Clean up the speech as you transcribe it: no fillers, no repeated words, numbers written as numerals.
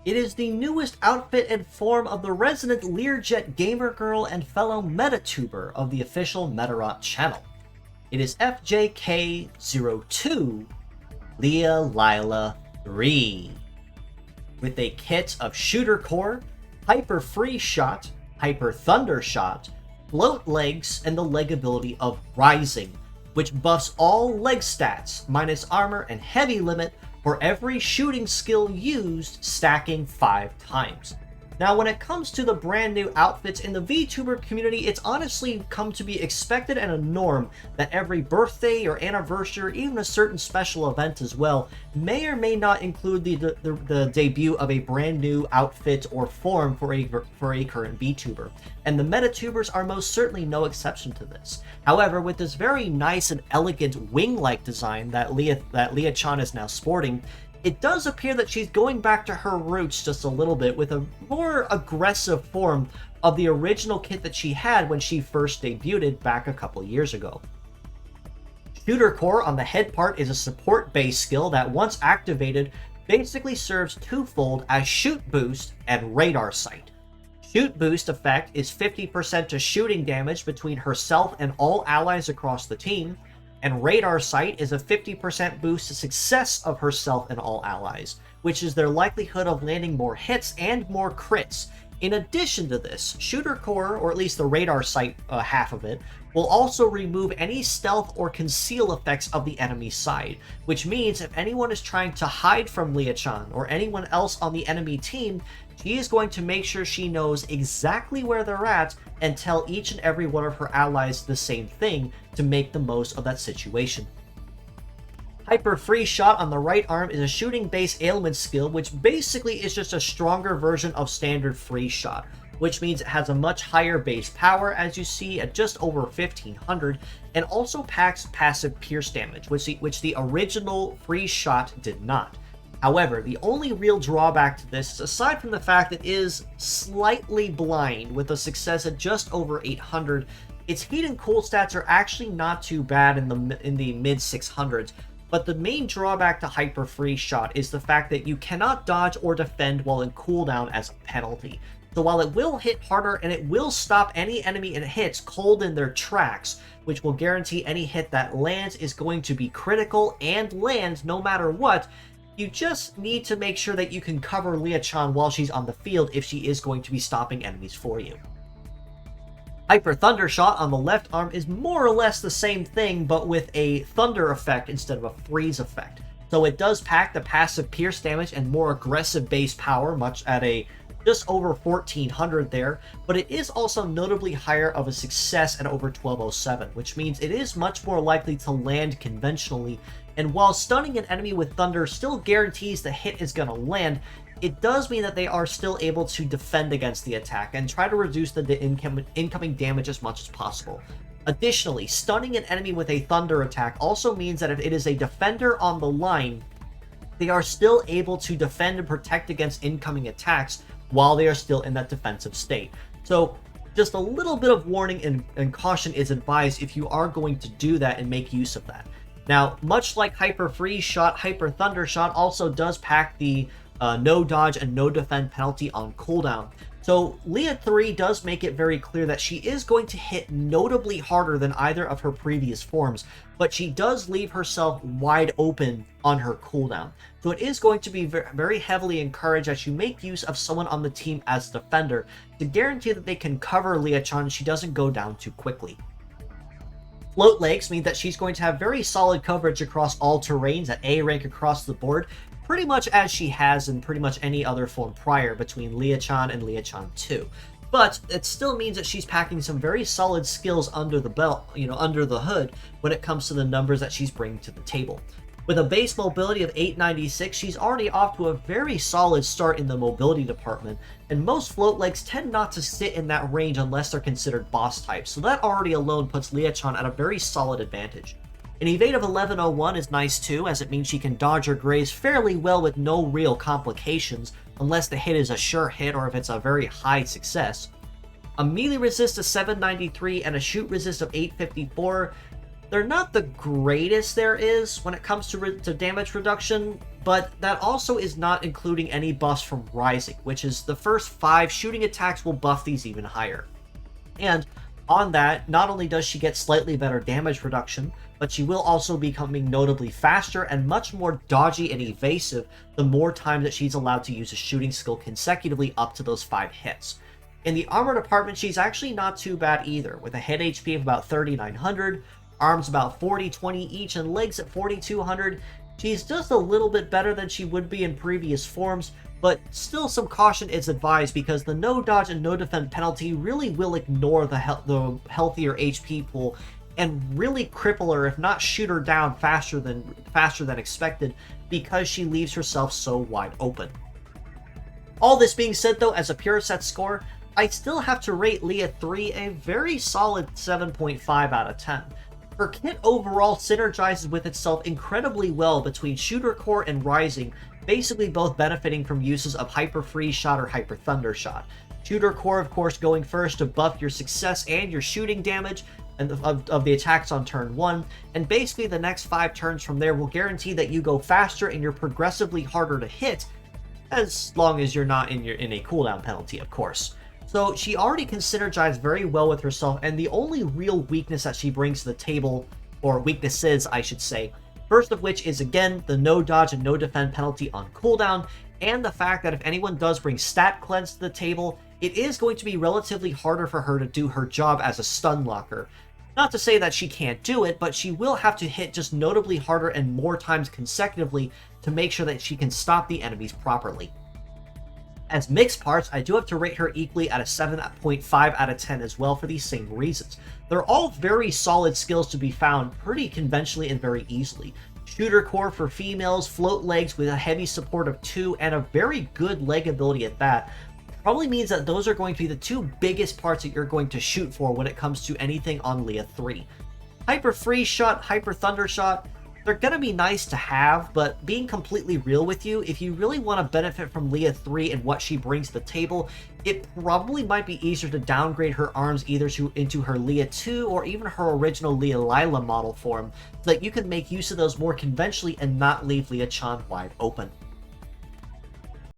It is the newest outfit and form of the resident Learjet Gamer Girl and fellow MetaTuber of the official Metarot channel. It is FJK02 Lealila 3, with a kit of Shooter Core, Hyper Free Shot, Hyper Thunder Shot, Float Legs, and the leg ability of Rising, which buffs all leg stats, minus armor and heavy limit, for every shooting skill used, stacking 5 times. Now, when it comes to the brand new outfits in the VTuber community, it's honestly come to be expected and a norm that every birthday or anniversary, or even a certain special event as well, may or may not include the debut of a brand new outfit or form for a current VTuber. And the MetaTubers are most certainly no exception to this. However, with this very nice and elegant wing-like design that Leah-chan is now sporting, it does appear that she's going back to her roots just a little bit with a more aggressive form of the original kit that she had when she first debuted back a couple years ago. Shooter Core on the head part is a support-based skill that, once activated, basically serves twofold as Shoot Boost and Radar Sight. Shoot Boost effect is 50% to shooting damage between herself and all allies across the team, and Radar Sight is a 50% boost to success of herself and all allies, which is their likelihood of landing more hits and more crits. In addition to this, Shooter Core, or at least the Radar Sight half of it, will also remove any stealth or conceal effects of the enemy side, which means if anyone is trying to hide from Leah-chan or anyone else on the enemy team, she is going to make sure she knows exactly where they're at and tell each and every one of her allies the same thing to make the most of that situation. Hyper Free Shot on the right arm is a shooting-based ailment skill, which basically is just a stronger version of standard Free Shot, which means it has a much higher base power, as you see, at just over 1500, and also packs passive pierce damage, which the original Free Shot did not. However, the only real drawback to this, aside from the fact that it is slightly blind with a success at just over 800, its heat and cool stats are actually not too bad in the mid 600s. But the main drawback to Hyper Free Shot is the fact that you cannot dodge or defend while in cooldown as a penalty. So while it will hit harder and it will stop any enemy it hits cold in their tracks, which will guarantee any hit that lands is going to be critical and land no matter what, you just need to make sure that you can cover Leah-chan while she's on the field if she is going to be stopping enemies for you. Hyper Thunder Shot on the left arm is more or less the same thing, but with a thunder effect instead of a freeze effect. So it does pack the passive pierce damage and more aggressive base power, much at a just over 1400 there, but it is also notably higher of a success at over 1207, which means it is much more likely to land conventionally. And while stunning an enemy with thunder still guarantees the hit is going to land, it does mean that they are still able to defend against the attack and try to reduce the incoming damage as much as possible. Additionally, stunning an enemy with a thunder attack also means that if it is a defender on the line, they are still able to defend and protect against incoming attacks while they are still in that defensive state. So just a little bit of warning and caution is advised if you are going to do that and make use of that. Now, much like Hyper Free Shot, Hyper Thunder Shot also does pack the no dodge and no defend penalty on cooldown. So Leah 3 does make it very clear that she is going to hit notably harder than either of her previous forms, but she does leave herself wide open on her cooldown. So it is going to be very heavily encouraged that you make use of someone on the team as defender to guarantee that they can cover Leah-chan and she doesn't go down too quickly. Float Legs mean that she's going to have very solid coverage across all terrains at A rank across the board, pretty much as she has in pretty much any other form prior between Leah-chan and Leah-chan 2. But it still means that she's packing some very solid skills under the belt, under the hood, when it comes to the numbers that she's bringing to the table. With a base mobility of 896, she's already off to a very solid start in the mobility department, and most float legs tend not to sit in that range unless they're considered boss types, so that already alone puts Leah-chan at a very solid advantage. An evade of 1101 is nice too, as it means she can dodge or graze fairly well with no real complications, unless the hit is a sure hit or if it's a very high success. A melee resist of 793 and a shoot resist of 854 They're not the greatest there is when it comes to damage reduction, but that also is not including any buffs from Rising, which is the first 5 shooting attacks will buff these even higher. And on that, not only does she get slightly better damage reduction, but she will also be becoming notably faster and much more dodgy and evasive the more time that she's allowed to use a shooting skill consecutively up to those 5 hits. In the armor department, she's actually not too bad either, with a hit HP of about 3,900, arms about 40-20 each, and legs at 4,200. She's just a little bit better than she would be in previous forms, but still some caution is advised because the no dodge and no defend penalty really will ignore the healthier HP pool and really cripple her, if not shoot her down faster than expected, because she leaves herself so wide open. All this being said though, as a pure set score, I still have to rate Leah 3 a very solid 7.5 out of 10. Her kit overall synergizes with itself incredibly well between Shooter Core and Rising, basically both benefiting from uses of Hyper Freeze Shot or Hyper Thunder Shot. Shooter Core, of course, going first to buff your success and your shooting damage and of the attacks on turn 1, and basically the next 5 turns from there will guarantee that you go faster and you're progressively harder to hit, as long as you're not in a cooldown penalty, of course. So she already can synergize very well with herself, and the only real weakness that she brings to the table, or weaknesses I should say, first of which is again the no dodge and no defend penalty on cooldown, and the fact that if anyone does bring stat cleanse to the table, it is going to be relatively harder for her to do her job as a stun locker. Not to say that she can't do it, but she will have to hit just notably harder and more times consecutively to make sure that she can stop the enemies properly. As mixed parts, I do have to rate her equally at a 7.5 out of 10 as well for these same reasons. They're all very solid skills to be found pretty conventionally and very easily. Shooter Core for females, float legs with a heavy support of 2 and a very good leg ability at that, probably means that those are going to be the 2 biggest parts that you're going to shoot for when it comes to anything on Leah 3. Hyper Freeze Shot, Hyper Thunder Shot, they're going to be nice to have, but being completely real with you, if you really want to benefit from Leah 3 and what she brings to the table, it probably might be easier to downgrade her arms either into her Leah 2 or even her original Lealila model form, so that you can make use of those more conventionally and not leave Leah Chan wide open.